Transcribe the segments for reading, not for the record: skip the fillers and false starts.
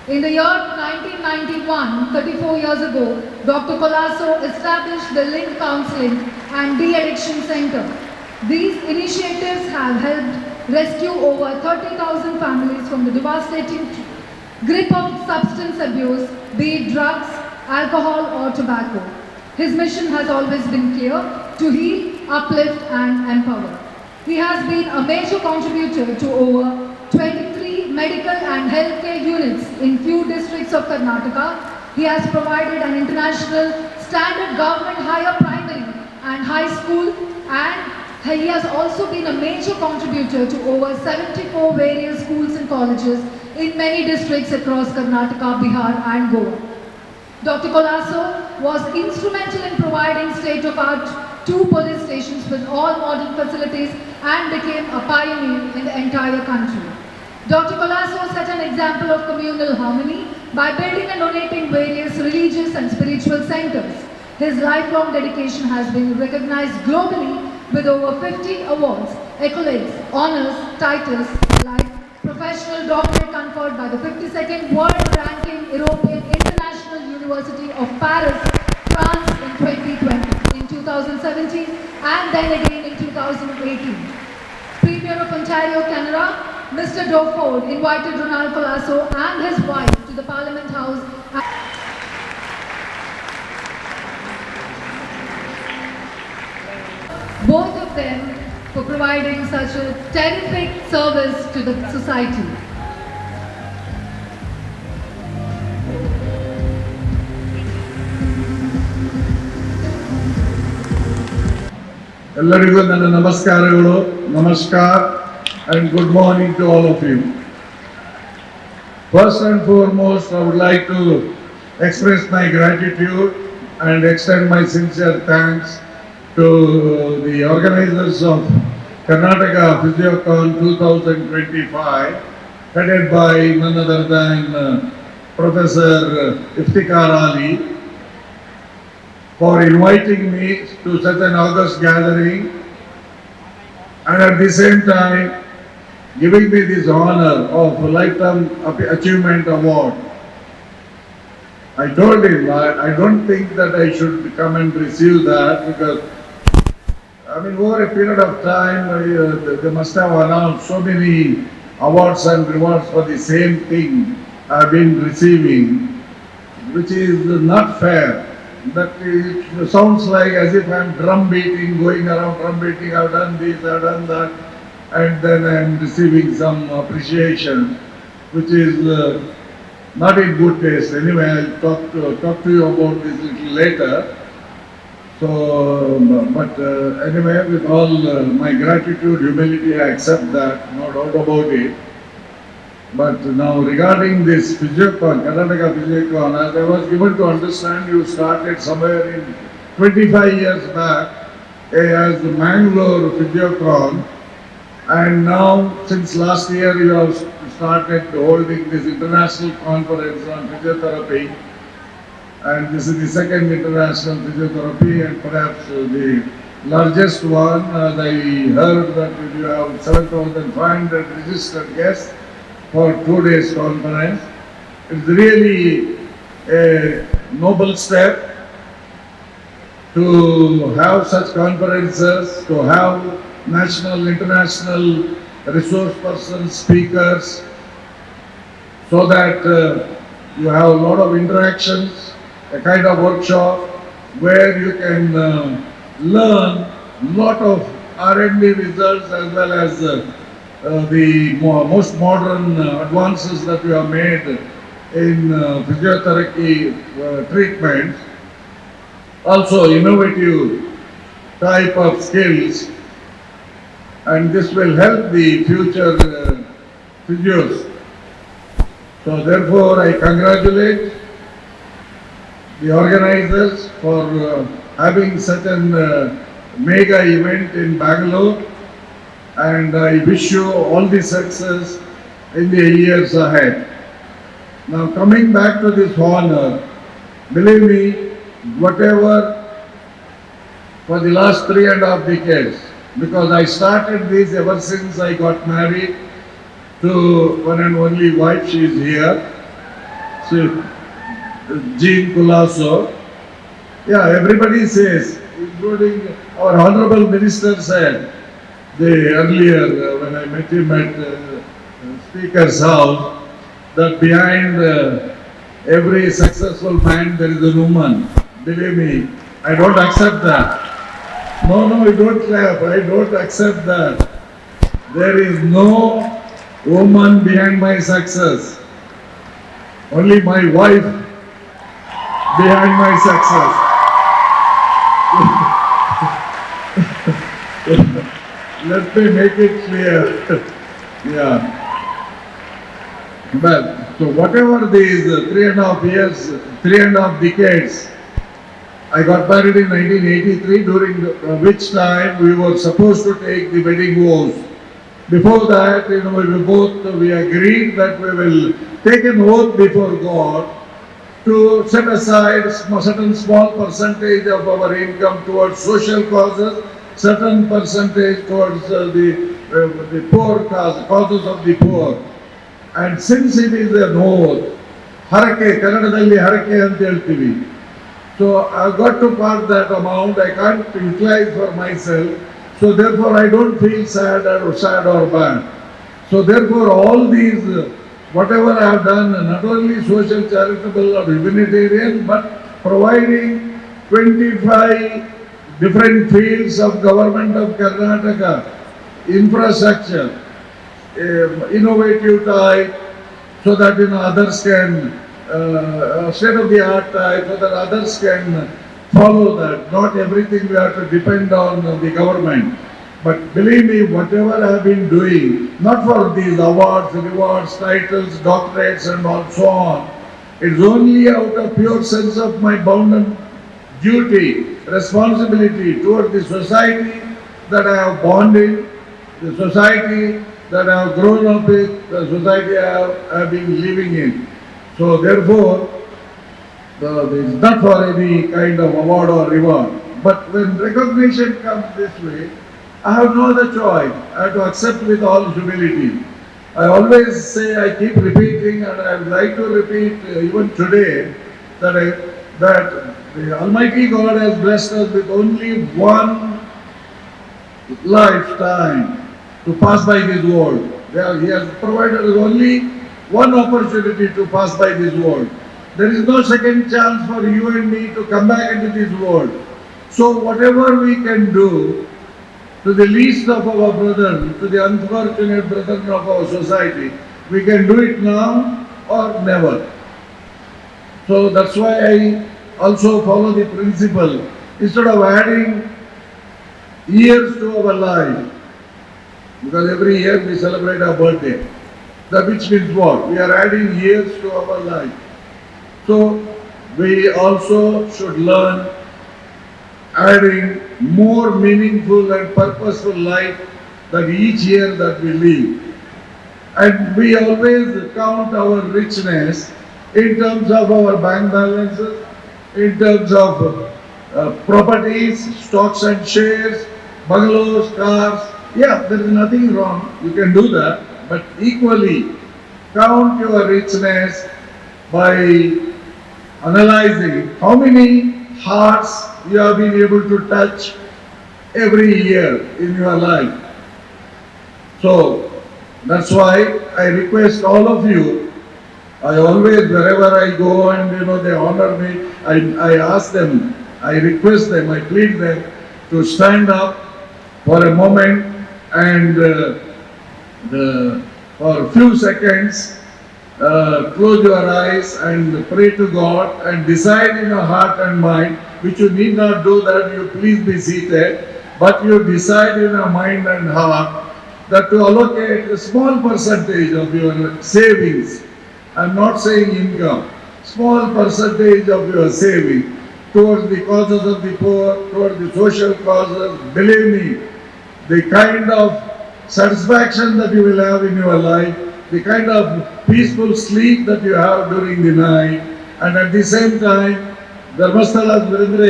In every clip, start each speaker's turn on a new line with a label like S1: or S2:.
S1: In the year 1991, 34 years ago, Dr. Colaco established the Link Counseling and De-Addiction Center. These initiatives have helped rescue over 30,000 families from the devastating grip of substance abuse, be it drugs, alcohol or tobacco. His mission has always been clear: to heal, uplift and empower. He has been a major contributor to over 23 medical and healthcare units in few districts of Karnataka. He has provided an international standard government higher primary and high school, and he has also been a major contributor to over 74 various schools and colleges in many districts across Karnataka, Bihar and Goa. Dr. Colaco was instrumental in providing state-of-art 2 police stations with all modern facilities and became a pioneer in the entire country. Dr. Colaco set an example of communal harmony by building and donating various religious and spiritual centers. His lifelong dedication has been recognized globally with over 50 awards, accolades, honors, titles, like professional doctorate conferred by the 52nd World Ranking European International University of Paris, France in 2020, in 2017 and then again in 2018. Premier of Ontario, Canada, Mr. Doford invited Ronald Colaco and his wife to the Parliament House. Both of them for providing such a terrific service to the society.
S2: ಎಲ್ಲರಿಗೂ ನನ್ನ ನಮಸ್ಕಾರಗಳು, ನಮಸ್ಕಾರ and good morning to all of you. First and foremost, I would like to express my gratitude and extend my sincere thanks to the organizers of Karnataka Physiocon 2025, headed by none other than Professor Iftikhar Ali, for inviting me to such an august gathering and at the same time giving me this honor of a Lifetime Achievement Award. I told him I don't think that I should come and receive that, because over a period of time they must have announced so many awards and rewards for the same thing I've been receiving, which is not fair. That it sounds like as if I'm drum beating, going around drum beating, I've done this, I've done that, and then I'm receiving some appreciation, which is not in good taste. Anyway, I'll talk to you about this a little later. So, but anyway, with all my gratitude, humility, I accept that, no doubt about it. But now regarding this Physiocon, Karnataka Physiocon, as I was given to understand, you started somewhere in 25 years back as the Bengaluru Physiocon, and now since last year you have started holding this international conference on physiotherapy, and this is the second international physiotherapy and perhaps the largest one, as I heard that you have 7,500 registered guests for 2 days conference. It's really a noble step to have such conferences, to have national, international resource persons, speakers, so that you have a lot of interactions, a kind of workshop where you can learn a lot of R&D results as well as the most modern advances that we have made in physiotherapy treatment, also innovative type of skills, and this will help the future physios. So therefore I congratulate the organizers for having such an mega event in Bengaluru, and I wish you all the success in the years ahead. Now coming back to this honor, believe me, whatever for the last 3.5 decades, because I started this ever since I got married to one and only wife, she is here, So, Jean Colasso. Yeah, everybody says, including our Honorable Minister said, earlier when I met him at Speaker's House, that behind every successful man there is a woman. Believe me, I don't accept that. No, you don't clap. I don't accept that. There is no woman behind my success. Only my wife behind my success. Let me make it clear. Yeah. But so whatever these 3.5 years, 3.5 decades, I got married in 1983, during which time we were supposed to take the wedding vows. Before that, we agreed that we will take an oath before God to set aside a certain small percentage of our income towards social causes, certain percentage towards the poor causes of the poor. And since it is an oath, harake, Kannadadalli harake anta heltivi. So I got to part that amount. I can't utilize for myself. So therefore I don't feel sad or bad. So therefore all these, whatever I have done, not only social, charitable or humanitarian, but providing 25 different fields of government of Karnataka, infrastructure, innovative type, so that others can, state-of-the-art type, so that others can follow that. Not everything we have to depend on the government. But believe me, whatever I have been doing, not for these awards, rewards, titles, doctorates and all so on, it's only out of pure sense of my bounden duty, responsibility toward the society that I have born in, the society that I have grown up with, the society I have been living in. So therefore, it's not for any kind of award or reward. But when recognition comes this way, I have no other choice. I have to accept with all humility. I always say, I keep repeating, and I would like to repeat even today, that the Almighty God has blessed us with only one lifetime to pass by this world. He has provided us only one opportunity to pass by this world. There is no second chance for you and me to come back into this world. So whatever we can do to the least of our brethren, to the unfortunate brethren of our society, we can do it now or never. So that's why I also follow the principle, instead of adding years to our life, because every year we celebrate our birthday. That which means what? We are adding years to our life. So we also should learn adding more meaningful and purposeful life than each year that we live. And we always count our richness in terms of our bank balances, in terms of properties, stocks and shares, bungalows, cars. Yeah, there is nothing wrong. You can do that. But equally, count your richness by analyzing how many hearts you have been able to touch every year in your life. So that's why I request all of you. I always, wherever I go and they honor me, I ask them, I request them, I plead them to stand up for a moment and for a few seconds close your eyes and pray to God and decide in your heart and mind, which you need not do that, you please be seated, but you decide in your mind and heart that to allocate a small percentage of your savings, I'm not saying income, small percentage of your saving towards the causes of the poor, towards the social causes. Believe me, the kind of satisfaction that you will have in your life, the kind of peaceful sleep that you have during the night, and at the same time, Dharmasthala Virendra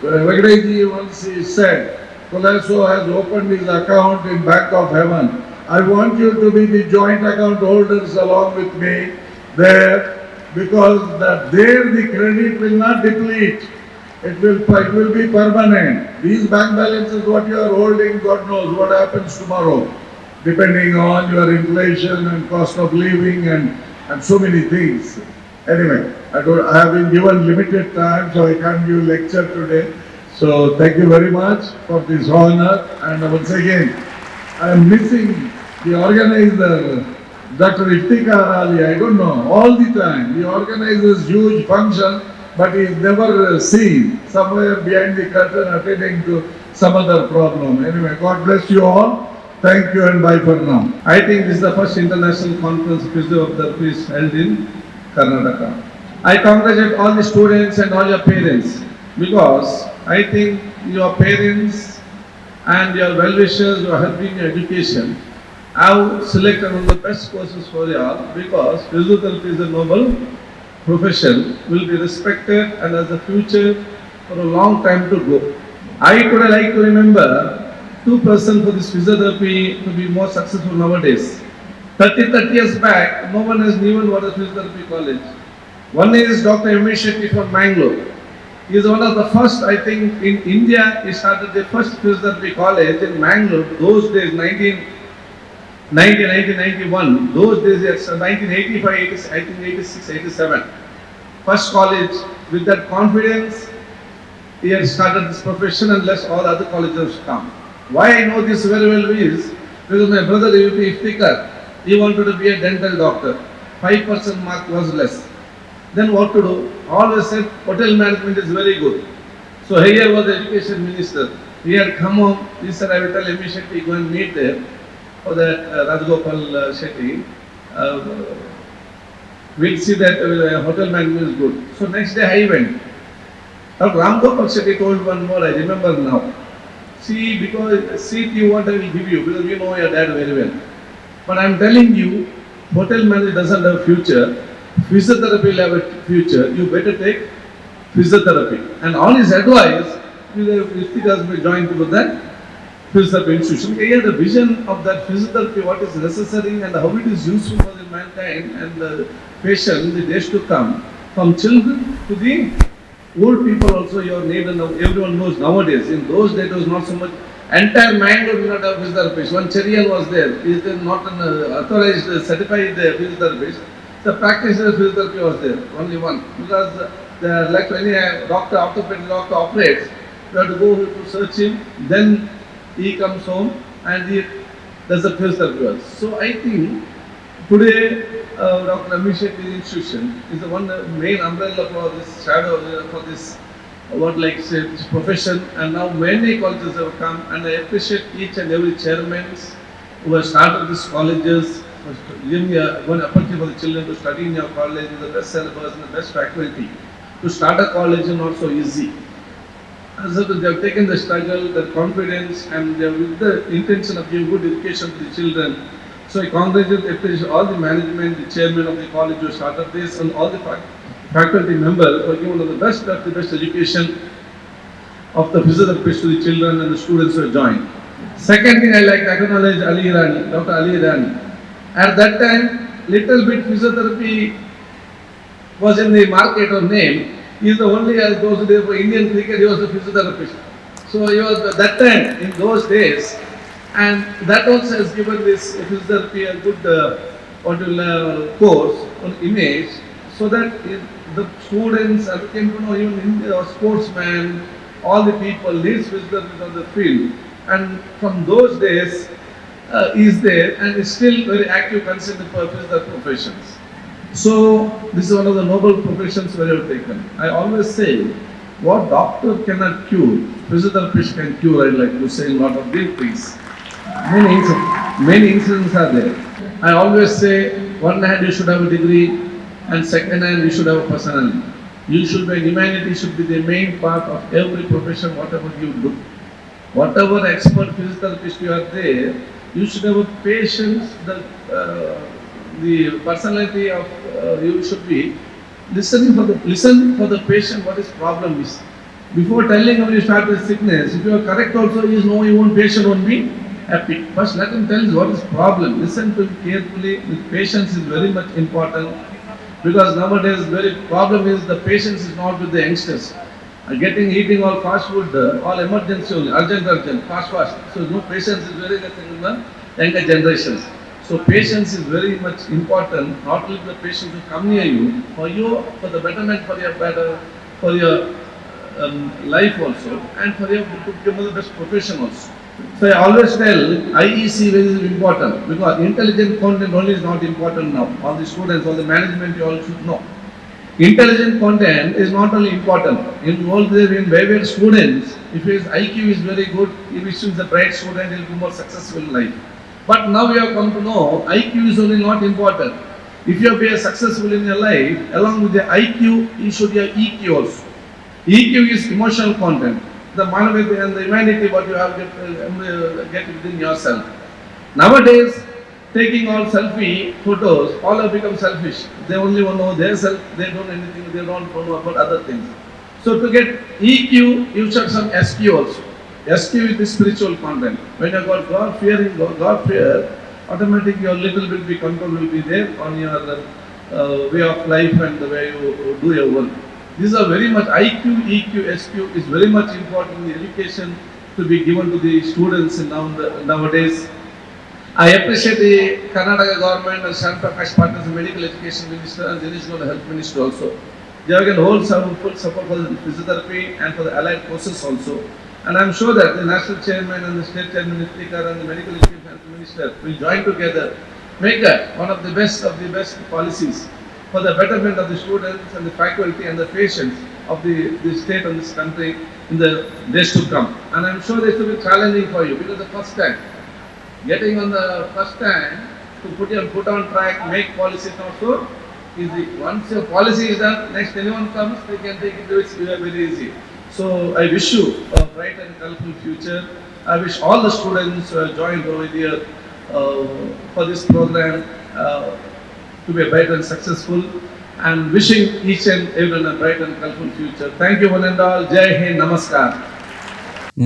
S2: Hegdeji once said, Colaco has opened his account in Bank of Heaven. I want you to be the joint account holders along with me. there, because there the credit will not deplete. It will be permanent. These bank balances, what you are holding, God knows what happens tomorrow, depending on your inflation and cost of living and so many things. Anyway, I have been given limited time, so I can't give lecture today. So thank you very much for this honor. And once again, I am missing the organizer, Dr. Iftikhar Ali. I don't know, all the time. He organizes huge function, but he is never seen somewhere behind the curtain attending to some other problem. Anyway, God bless you all. Thank you and bye for now.
S3: I think this is the first international conference Physiotherapy is held in Karnataka. I congratulate all the students and all your parents, because I think your parents and your well-wishers who are helping your education have selected one of the best courses for you all, because physiotherapy is a noble profession, will be respected and has a future for a long time to go. I would like to remember two persons for this physiotherapy to be more successful nowadays. 30 years back, no one has known what is physiotherapy college. One is Dr. M. Shetty from Bengaluru. He is one of the first, I think, in India. He started the first physiotherapy college in Bengaluru. Those days, 1991. Those days, it's 1985, I think 86, 87. First college. With that confidence, he had started this profession, unless all other colleges come. Why I know this very well is because my brother Iftikhar, he wanted to be a dental doctor. 5% mark was less. Then what to do? Always said hotel management is very good. So here was the education minister. He had come home. He said, I will tell M. Shetty, go and meet there for that Rajgopal Shetty. We'll see that hotel management is good. So next day I went. Dr. Ram Gopal Shetty told one more, I remember now. See, because seat you want, I will give you, because you know your dad very well. But I am telling you, hotel management doesn't have a future. Physiotherapy will have a future. You better take physiotherapy. And on his advice, Iftikhar will join to that physiotherapy institution. He had a vision of that physiotherapy, what is necessary and how it is useful for the mankind and the patient in the days to come. From children to the old people also, your need, and everyone knows nowadays. In those days, it was not so much. Entire Mangalore did not have physiotherapist. One Cherian was there. He is not an authorized, certified physiotherapist. The practitioner physiotherapy was there, only one. Because like any doctor, orthopedic doctor operates, you have to go to search him, then he comes home and he does the physiotherapy. So I think today Dr. Amish Shetty institution is the one main umbrella for this shadow, for this this profession, and now many colleges have come, and I appreciate each and every chairman who has started these colleges, giving one opportunity for the children to study in your college with the best syllabus and the best faculty. To start a college is not so easy. So they have taken the struggle, the confidence, and they have with the intention of giving good education to the children. So I congratulate all the management, the chairman of the college who started this, and all the faculty members for giving one of the best education of the physiotherapist to the children and the students who have joined. Second thing I like to acknowledge Dr. Ali Irani. At that time, little bit physiotherapy was in the market or name. He is the only, as those days for Indian cricket, he was a physiotherapist. So he was that time, in those days, and that also has given this physiotherapy a good course on image, so that the students became to know, even sportsmen, all the people needs physiotherapy on the field. And from those days, is there and is still very active considered for physiotherapy professions. So this is one of the noble professions we have taken. I always say, what doctor cannot cure, physiotherapist can cure. I like to say a lot of these things. Many incidents are there. I always say, one hand you should have a degree, and second hand you should have a personality. You should be, humanity should be the main part of every profession, whatever you do. Whatever expert physiotherapist you are there, you should have a patience, the personality of you should be listen for the patient what his problem is. Before telling him you start with sickness, if you are correct also, he is no, your own patient won't be happy. First let him tell you what is problem. Listen to him carefully. With patience is very much important. Because nowadays very problem is the patience is not with the youngsters. Eating all fast food, all emergency only, urgent, fast. So no patience is very less in the younger generations. So patience is very much important, not only the patients who come near you, for the betterment, for your life also, and for your to become the best profession also. So I always tell IEC is important, because intelligent content only is not important now. All the students, all the management, you all should know. Intelligent content is not only important. In all the various students, if his IQ is very good, if he is a bright student, he will be more successful in life. But now we have come to know IQ is only not important. If you have been successful in your life, along with the IQ, you should have EQ also. EQ is emotional content, the manavity and the humanity what you have get within yourself. Nowadays, taking all selfie photos, all have become selfish. They only want to know their self, they don't know anything, they don't know about other things. So to get EQ, you should some SQ also. SQ is the spiritual content. When you got God fear, automatically your little bit be control will be there on your way of life and the way you do your work. These are very much IQ, EQ, SQ is very much important in the education to be given to the students in nowadays. I appreciate the Karnataka government and Shan Prakash Patil as the medical education minister and Dinesh Gowda health minister also. They have given full support for the physiotherapy and for the allied courses also. And I am sure that the national chairman and the state chairman and the medical education health minister will join together, make that one of the best policies for the betterment of the students and the faculty and the patients of the state and this country in the days to come. And I am sure this will be challenging for you, because the first time, getting on the first time to put on track, make policies not so easy. Once your policy is done, next anyone comes, they can take it, do it very easy. So I wish you a bright and colorful future. I wish all the students who have joined over here for this program to be bright and successful, and wishing each and everyone a bright and colorful future. Thank you one and all. Jai Hind, Namaskar.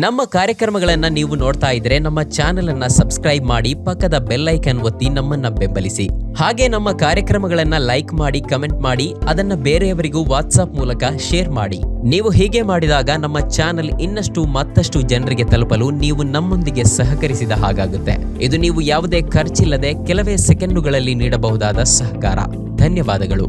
S4: ನಮ್ಮ ಕಾರ್ಯಕ್ರಮಗಳನ್ನು ನೀವು ನೋಡ್ತಾ ಇದ್ರೆ ನಮ್ಮ channel ಅನ್ನ subscribe ಮಾಡಿ, ಪಕ್ಕದ bell icon ಒತ್ತಿ ನಮ್ಮನ್ನ ಬೆಂಬಲಿಸಿ. ಹಾಗೆ ನಮ್ಮ ಕಾರ್ಯಕ್ರಮಗಳನ್ನ ಲೈಕ್ ಮಾಡಿ, ಕಮೆಂಟ್ ಮಾಡಿ, ಅದನ್ನ ಬೇರೆಯವರಿಗೂ ವಾಟ್ಸ್ಆಪ್ ಮೂಲಕ ಶೇರ್ ಮಾಡಿ. ನೀವು ಹೀಗೆ ಮಾಡಿದಾಗ ನಮ್ಮ ಚಾನೆಲ್ ಇನ್ನಷ್ಟು ಮತ್ತಷ್ಟು ಜನರಿಗೆ ತಲುಪಲು ನೀವು ನಮ್ಮೊಂದಿಗೆ ಸಹಕರಿಸಿದ ಹಾಗಾಗುತ್ತೆ. ಇದು ನೀವು ಯಾವುದೇ ಖರ್ಚಿಲ್ಲದೆ ಕೆಲವೇ ಸೆಕೆಂಡುಗಳಲ್ಲಿ ನೀಡಬಹುದಾದ ಸಹಕಾರ. ಧನ್ಯವಾದಗಳು.